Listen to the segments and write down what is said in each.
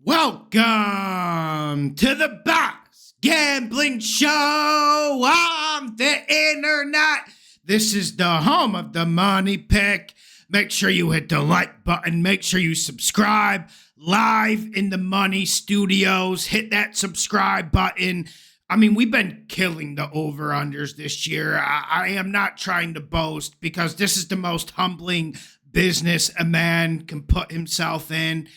Welcome to the Boss Gambling Show on the internet. This is the home of the money pick. Make sure you hit the like button. Make sure you subscribe. Live in the Money Studios. Hit that subscribe button. I mean, we've been killing the over-unders this year. I am not trying to boast because this is the most humbling business a man can put himself in.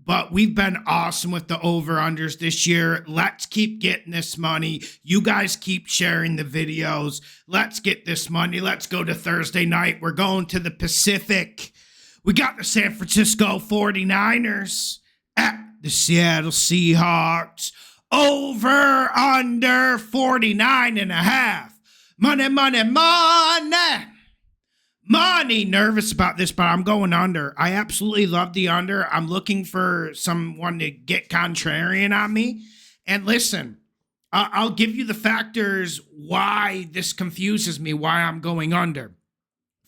But we've been awesome with the over-unders this year. Let's keep getting this money. You guys keep sharing the videos. Let's get this money. Let's go to Thursday night. We're going to the Pacific. We got the San Francisco 49ers at the Seattle Seahawks. Over, under 49.5. Money, money, money. Money. Nervous about this, but I'm going under. I absolutely love the under. I'm looking for someone to get contrarian on me. And listen, I'll give you the factors why this confuses me, why I'm going under.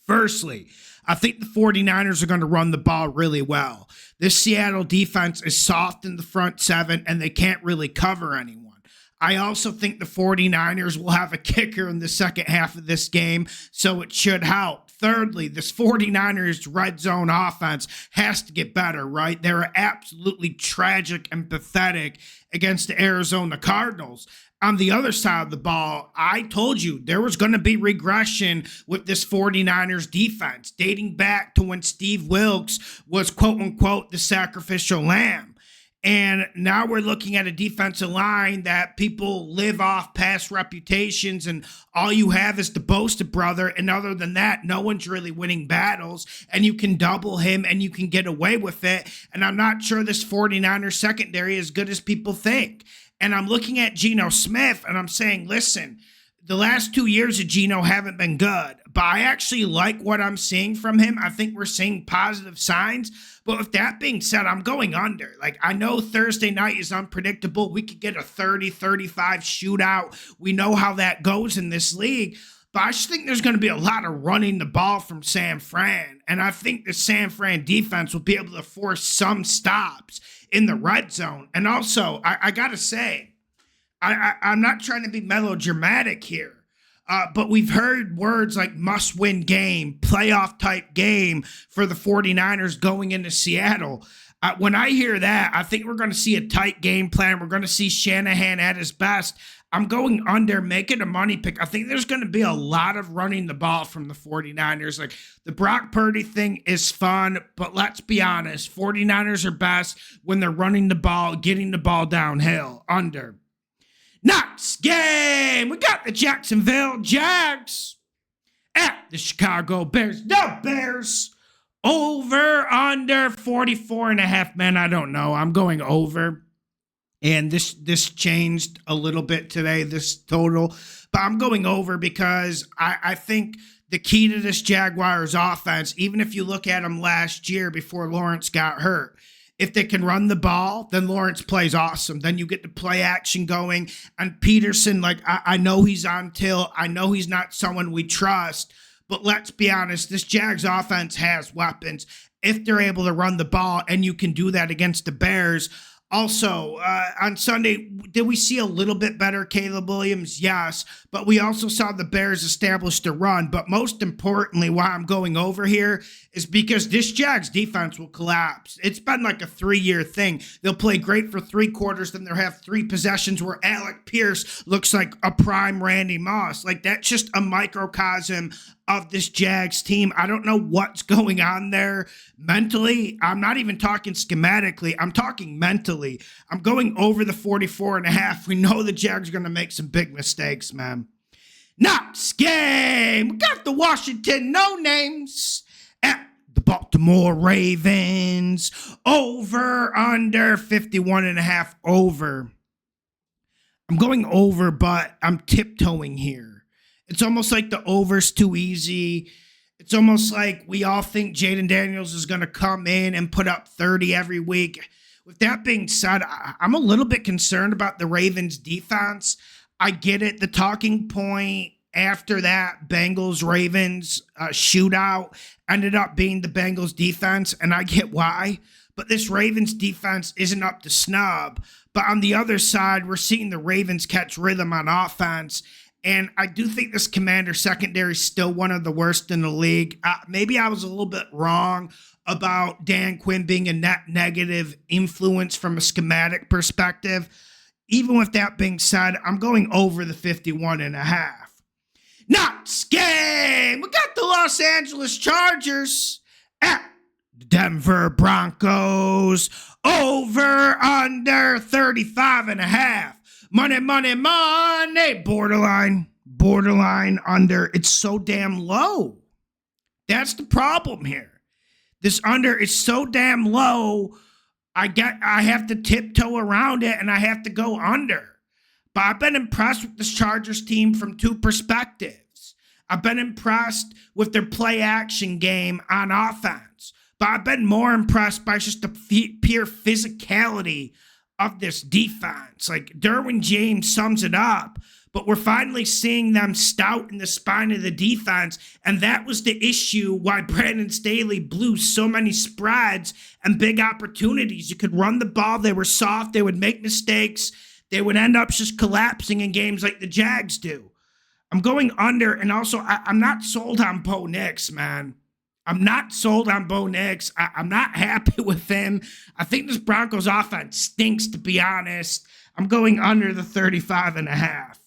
Firstly, I think the 49ers are going to run the ball really well. This Seattle defense is soft in the front seven, and they can't really cover anyone. I also think the 49ers will have a kicker in the second half of this game, so it should help. Thirdly, this 49ers red zone offense has to get better, right? They were absolutely tragic and pathetic against the Arizona Cardinals. On the other side of the ball, I told you there was going to be regression with this 49ers defense, dating back to when Steve Wilkes was, quote-unquote, the sacrificial lamb. And now we're looking at a defensive line that people live off past reputations, and all you have is the boasted brother. And other than that, no one's really winning battles, and you can double him and you can get away with it. And I'm not sure this 49ers secondary is as good as people think. And I'm looking at Geno Smith and I'm saying, listen, the last 2 years of Geno haven't been good, but I actually like what I'm seeing from him. I think we're seeing positive signs. But with that being said, I'm going under. Like, I know Thursday night is unpredictable. We could get a 30-35 shootout. We know how that goes in this league. But I just think there's going to be a lot of running the ball from San Fran. And I think the San Fran defense will be able to force some stops in the red zone. And also, I got to say, I'm not trying to be melodramatic here. But we've heard words like must-win game, playoff-type game for the 49ers going into Seattle. When I hear that, I think we're going to see a tight game plan. We're going to see Shanahan at his best. I'm going under, making a money pick. I think there's going to be a lot of running the ball from the 49ers. Like, the Brock Purdy thing is fun, but let's be honest, 49ers are best when they're running the ball, getting the ball downhill. Under. Next game, we got the Jacksonville Jags at the Chicago Bears. The Bears over, under 44.5. Man, I don't know. I'm going over. And this changed a little bit today, this total. But I'm going over because I think the key to this Jaguars offense, even if you look at them last year before Lawrence got hurt, if they can run the ball, then Lawrence plays awesome. Then you get the play action going. And Peterson, like, I know he's on tilt. I know he's not someone we trust. But let's be honest, this Jags offense has weapons if they're able to run the ball, and you can do that against the Bears. Also, on Sunday, did we see a little bit better Caleb Williams? Yes, but we also saw the Bears establish the run. But most importantly, why I'm going over here is because this Jags defense will collapse. It's been like a 3-year thing. They'll play great for 3 quarters, then they'll have 3 possessions where Alec Pierce looks like a prime Randy Moss. Like, that's just a microcosm of this Jags team. I don't know what's going on there mentally. I'm not even talking schematically. I'm talking mentally. I'm going over the 44.5. We know the Jags are going to make some big mistakes, man. Next game, we got the Washington No-Names at the Baltimore Ravens. Over, under 51.5, over. I'm going over, but I'm tiptoeing here. It's almost like the over's too easy. It's almost like we all think Jaden Daniels is going to come in and put up 30 every week. With that being said, I'm a little bit concerned about the Ravens defense. I get it. The talking point after that Bengals-Ravens shootout ended up being the Bengals defense, and I get why. but this Ravens defense isn't up to snub. But on the other side, we're seeing the Ravens catch rhythm on offense. And I do think this Commander secondary is still one of the worst in the league. Maybe I was a little bit wrong about Dan Quinn being a net negative influence from a schematic perspective. Even with that being said, I'm going over the 51.5. Next game, we got the Los Angeles Chargers at the Denver Broncos. Over under 35.5. Money. Borderline under. It's so damn low. That's the problem here. This under is so damn low. I have to tiptoe around it and I have to go under. But I've been impressed with this Chargers team from two perspectives. I've been impressed with their play action game on offense. But I've been more impressed by just the pure physicality of this defense. Like, Derwin James sums it up, but we're finally seeing them stout in the spine of the defense, and that was the issue why Brandon Staley blew so many spreads and big opportunities. You could run the ball, they were soft, they would make mistakes, they would end up just collapsing in games like the Jags do. I'm going under, and also I'm not sold on Bo Nix, man. I'm not sold on Bo Nix. I'm not happy with him. I think this Broncos offense stinks, to be honest. I'm going under the 35.5.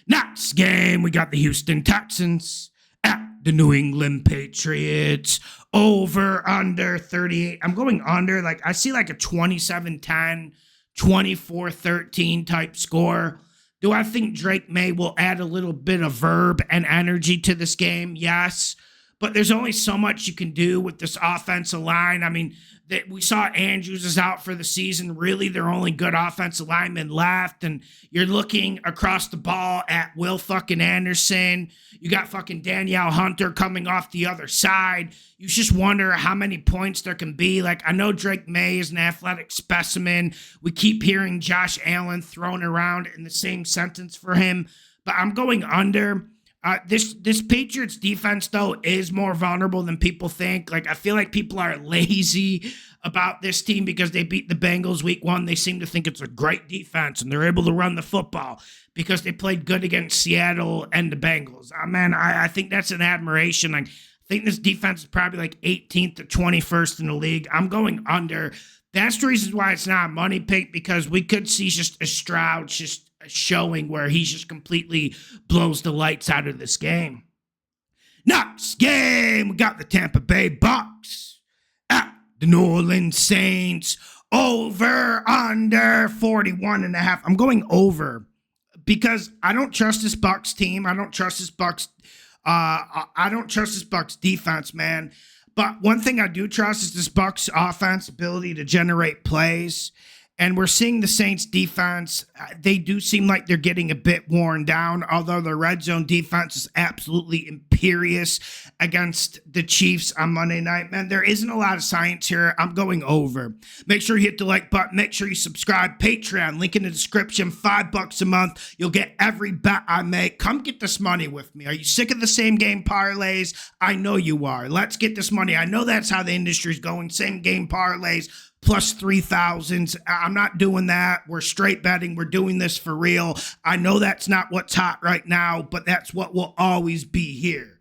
Next game, we got the Houston Texans at the New England Patriots. Over, under 38. I'm going under. Like, I see like a 27-10, 24-13 type score. Do I think Drake May will add a little bit of verb and energy to this game? Yes. But there's only so much you can do with this offensive line. I mean, we saw Andrews is out for the season. Really, their only good offensive lineman left. And you're looking across the ball at Will fucking Anderson. You got fucking Danielle Hunter coming off the other side. You just wonder how many points there can be. Like, I know Drake May is an athletic specimen. We keep hearing Josh Allen thrown around in the same sentence for him. But I'm going under. This Patriots defense, though, is more vulnerable than people think. Like, I feel like people are lazy about this team because they beat the Bengals week 1. They seem to think it's a great defense, and they're able to run the football because they played good against Seattle and the Bengals. Man, I think that's an admiration. Like, I think this defense is probably like 18th to 21st in the league. I'm going under. That's the reason why it's not a money pick, because we could see just a Stroud just showing where he just completely blows the lights out of this game. Next game, we got the Tampa Bay Bucks at the New Orleans Saints. Over, under 41.5. I'm going over because I don't trust this Bucks team. I don't trust this Bucks defense, man. But one thing I do trust is this Bucks offense ability to generate plays. And we're seeing the Saints defense. They do seem like they're getting a bit worn down, although the red zone defense is absolutely imperious against the Chiefs on Monday night. Man, there isn't a lot of science here. I'm going over. Make sure you hit the like button. Make sure you subscribe. Patreon, link in the description. $5 a month. You'll get every bet I make. Come get this money with me. Are you sick of the same game parlays? I know you are. Let's get this money. I know that's how the industry's going. Same game parlays. Plus 3,000s. I'm not doing that. We're straight betting. We're doing this for real. I know that's not what's hot right now, but that's what will always be here.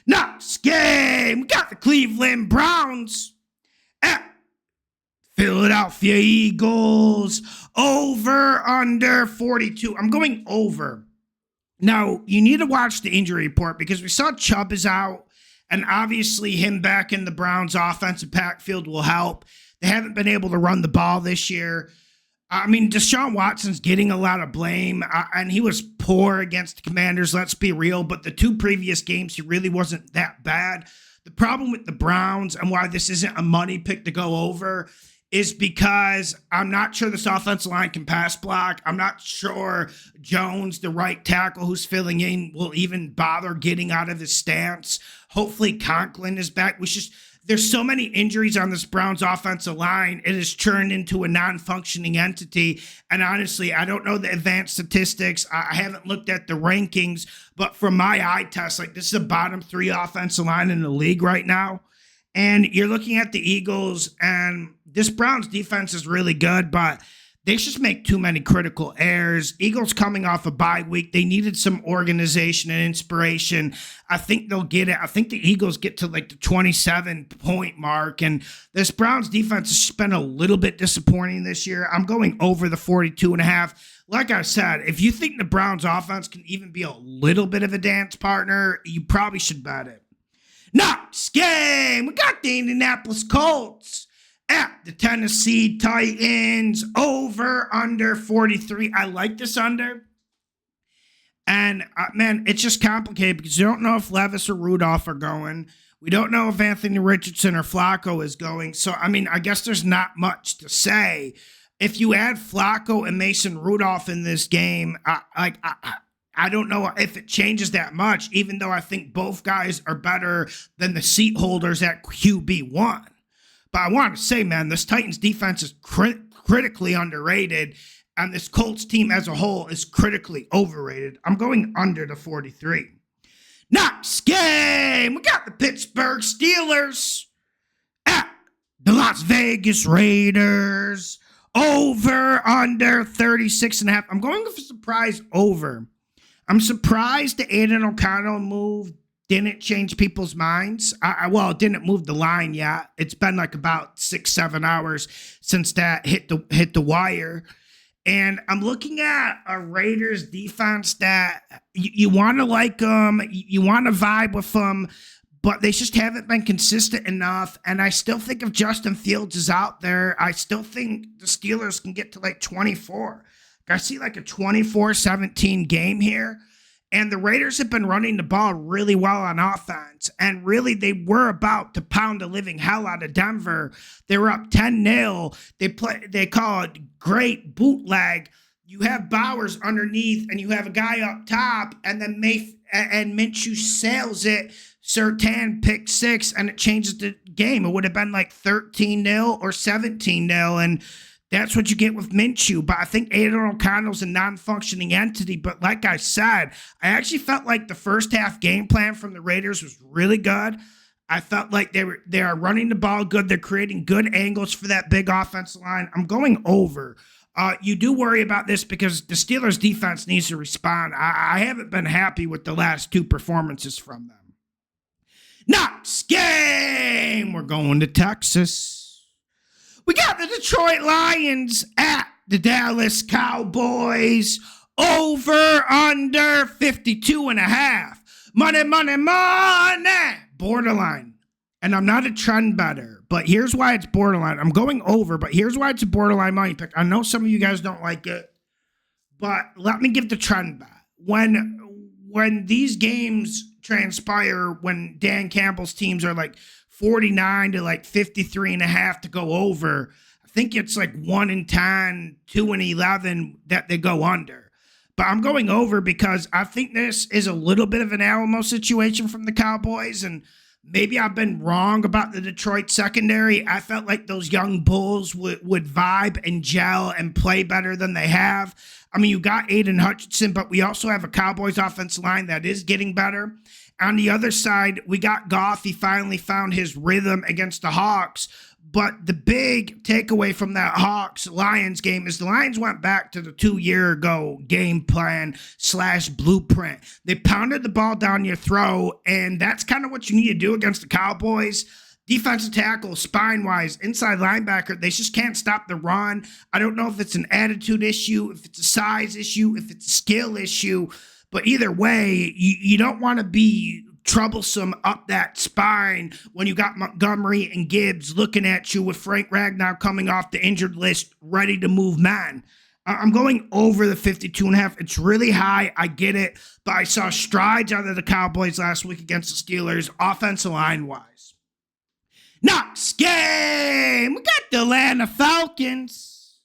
Next game, we got the Cleveland Browns at Philadelphia Eagles. Over, under 42. I'm going over. Now, you need to watch the injury report because we saw Chubb is out, and obviously him back in the Browns' offensive backfield will help. They haven't been able to run the ball this year. I mean, Deshaun Watson's getting a lot of blame, and he was poor against the Commanders, let's be real, but the 2 previous games, he really wasn't that bad. The problem with the Browns and why this isn't a money pick to go over is because I'm not sure this offensive line can pass block. I'm not sure Jones, the right tackle who's filling in, will even bother getting out of his stance. Hopefully Conklin is back. There's so many injuries on this Browns offensive line. It has turned into a non-functioning entity. And honestly, I don't know the advanced statistics. I haven't looked at the rankings, but from my eye test, like, this is the bottom 3 offensive line in the league right now. And you're looking at the Eagles, and this Browns defense is really good, but they just make too many critical errors. Eagles coming off a bye week. They needed some organization and inspiration. I think they'll get it. I think the Eagles get to like the 27-point mark. And this Browns defense has been a little bit disappointing this year. I'm going over the 42.5. Like I said, if you think the Browns offense can even be a little bit of a dance partner, you probably should bet it. Next game, we got the Indianapolis Colts at the Tennessee Titans, over under 43. I like this under. And, man, it's just complicated because you don't know if Levis or Rudolph are going. We don't know if Anthony Richardson or Flacco is going. So, I mean, I guess there's not much to say. If you add Flacco and Mason Rudolph in this game, I don't know if it changes that much, even though I think both guys are better than the seat holders at QB1. But I want to say, man, this Titans defense is critically underrated, and this Colts team as a whole is critically overrated. I'm going under the 43. Next game, we got the Pittsburgh Steelers at the Las Vegas Raiders, over under 36.5. I'm going with a surprise over. I'm surprised the Aiden O'Connell move didn't change people's minds. Well, it didn't move the line yet. It's been like about 6-7 hours since that hit the wire. And I'm looking at a Raiders defense that you want to like them, you want to vibe with them, but they just haven't been consistent enough. And I still think if Justin Fields is out there, I still think the Steelers can get to like 24. I see like a 24-17 game here. And the Raiders have been running the ball really well on offense. And really, they were about to pound the living hell out of Denver. They were up 10-0. They call it great bootleg. You have Bowers underneath, and you have a guy up top, and then Minshew sails it. Surtain pick 6, and it changes the game. It would have been like 13-0 or 17-0, and that's what you get with Minshew. But I think Aiden O'Connell's a non-functioning entity. But like I said, I actually felt like the first half game plan from the Raiders was really good. I felt like they are running the ball good. They're creating good angles for that big offensive line. I'm going over. You do worry about this because the Steelers defense needs to respond. I haven't been happy with the last 2 performances from them. Next game, we're going to Texas. We got the Detroit Lions at the Dallas Cowboys, over under 52.5. Money, borderline. And I'm not a trend better, but here's why it's borderline. I'm going over, but here's why it's a borderline money pick. I know some of you guys don't like it, but let me give the trend back. When these games transpire, when Dan Campbell's teams are like 49 to like 53.5 to go over, I think it's like 1-10, 2-11 that they go under. But I'm going over because I think this is a little bit of an Alamo situation from the Cowboys, and maybe I've been wrong about the Detroit secondary. I felt like those young Bulls would vibe and gel and play better than they have. I mean, you got Aiden Hutchinson, but we also have a Cowboys offensive line that is getting better. On the other side, we got Goff. He finally found his rhythm against the Hawks. But the big takeaway from that Hawks-Lions game is the Lions went back to the 2-year ago game plan / blueprint. They pounded the ball down your throat, and that's kind of what you need to do against the Cowboys. Defensive tackle, spine-wise, inside linebacker, they just can't stop the run. I don't know if it's an attitude issue, if it's a size issue, if it's a skill issue. But either way, you don't want to be troublesome up that spine when you got Montgomery and Gibbs looking at you with Frank Ragnow coming off the injured list, ready to move man. I'm going over the 52.5. It's really high. I get it. But I saw strides out of the Cowboys last week against the Steelers, offensive line-wise. Next game, we got the Atlanta Falcons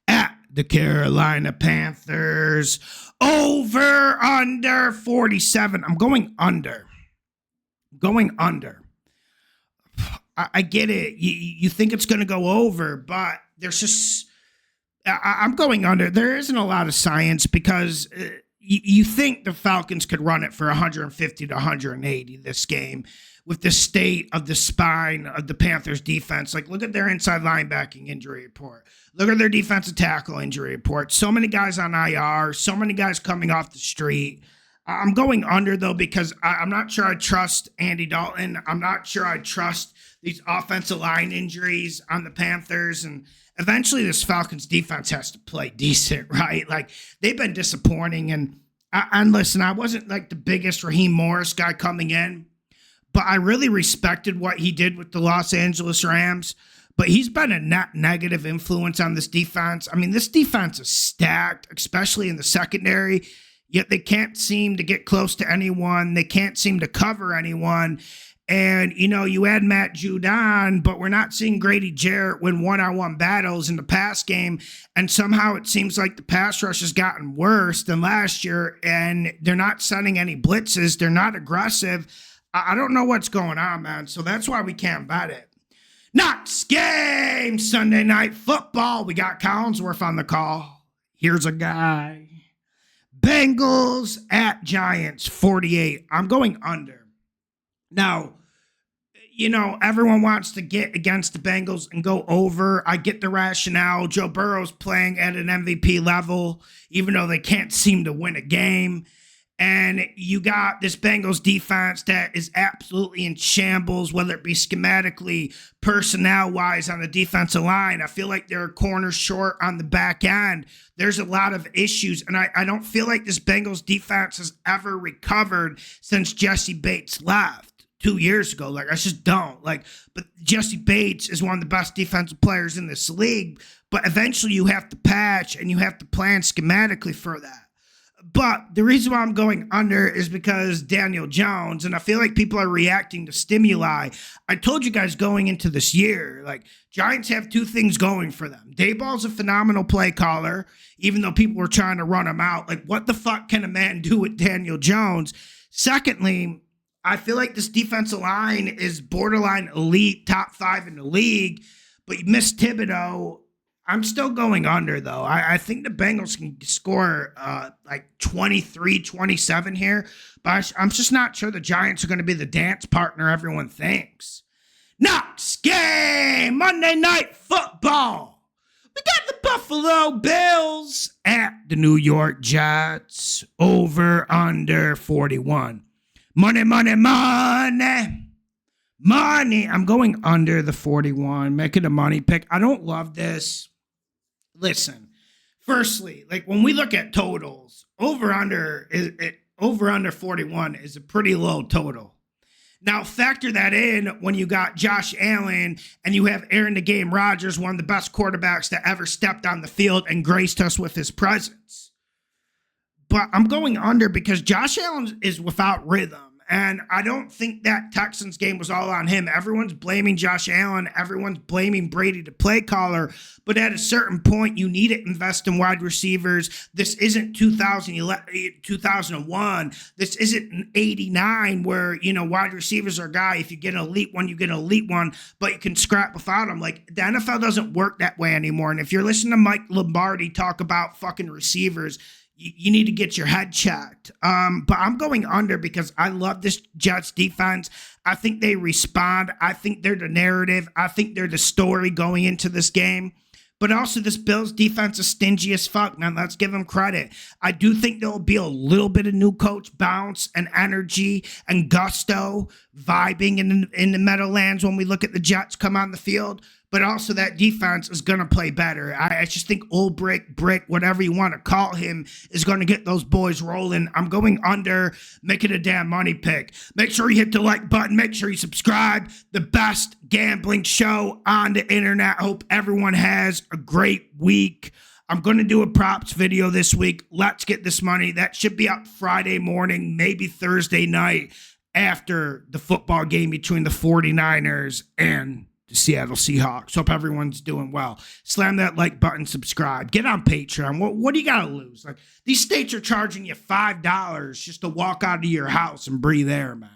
at the Carolina Panthers, over under 47. I'm going under. I get it. You think it's going to go over, but there's just, I'm going under. There isn't a lot of science because you think the Falcons could run it for 150 to 180 this game with the state of the spine of the Panthers defense. Like, look at their inside linebacking injury report. Look at their defensive tackle injury report. So many guys on IR, so many guys coming off the street. I'm going under, though, because I'm not sure I trust Andy Dalton. I'm not sure I trust these offensive line injuries on the Panthers. And eventually this Falcons defense has to play decent, right? Like, they've been disappointing. And listen, I wasn't like the biggest Raheem Morris guy coming in, but I really respected what he did with the Los Angeles Rams. But he's been a net negative influence on this defense. I mean, this defense is stacked, especially in the secondary, yet they can't seem to get close to anyone. They can't seem to cover anyone. And, you know, you add Matt Judon, but we're not seeing Grady Jarrett win one-on-one battles in the pass game. And somehow it seems like the pass rush has gotten worse than last year, and they're not sending any blitzes. They're not aggressive. I don't know what's going on, man. So that's why we can't bet it. Knox game, Sunday Night Football. We got Collinsworth on the call. Here's a guy. Bengals at Giants, 48. I'm going under. Now, you know, everyone wants to get against the Bengals and go over. I get the rationale. Joe Burrow's playing at an MVP level, even though they can't seem to win a game. And you got this Bengals defense that is absolutely in shambles, whether it be schematically, personnel-wise on the defensive line. I feel like they're corners short on the back end. There's a lot of issues, and I don't feel like this Bengals defense has ever recovered since Jesse Bates left 2 years ago. Like, I just don't. Like, but Jesse Bates is one of the best defensive players in this league, but eventually you have to patch and you have to plan schematically for that. But the reason why I'm going under is because Daniel Jones, and I feel like people are reacting to stimuli. I told you guys going into this year, like, Giants have two things going for them. Dayball's a phenomenal play caller, even though people were trying to run him out. Like, what the fuck can a man do with Daniel Jones? Secondly, I feel like this defensive line is borderline elite, top 5 in the league, but you miss Thibodeau. I'm still going under, though. I think the Bengals can score like 23, 27 here, but I'm just not sure the Giants are going to be the dance partner everyone thinks. Knox game, Monday Night Football. We got the Buffalo Bills at the New York Jets, over under 41. Money, money, money. Money. I'm going under the 41, making a money pick. I don't love this. Listen, firstly, like, when we look at totals, over under 41 is a pretty low total. Now, factor that in when you got Josh Allen and you have Aaron the Game Rodgers, one of the best quarterbacks that ever stepped on the field and graced us with his presence. But I'm going under because Josh Allen is without rhythm. And I don't think that Texans game was all on him. Everyone's blaming Josh Allen. Everyone's blaming Brady, the play caller. But at a certain point, you need to invest in wide receivers. This isn't 2001. This isn't 89 where, you know, wide receivers are a guy. If you get an elite one, you get an elite one, but you can scrap without them. Like, the NFL doesn't work that way anymore. And if you're listening to Mike Lombardi talk about fucking receivers, you need to get your head checked. But I'm going under because I love this Jets defense. I think they respond. I think they're the narrative. I think they're the story going into this game. But also, this Bills defense is stingy as fuck, man. Let's give them credit. I do think there'll be a little bit of new coach bounce and energy and gusto vibing in the Meadowlands when we look at the Jets come on the field. But also, that defense is going to play better. I just think old Brick, whatever you want to call him, is going to get those boys rolling. I'm going under, make it a damn money pick. Make sure you hit the like button. Make sure you subscribe. The best gambling show on the internet. Hope everyone has a great week. I'm going to do a props video this week. Let's get this money. That should be up Friday morning, maybe Thursday night after the football game between the 49ers and the Seattle Seahawks. Hope everyone's doing well. Slam that like button, subscribe. Get on Patreon. What do you got to lose? Like, these states are charging you $5 just to walk out of your house and breathe air, man.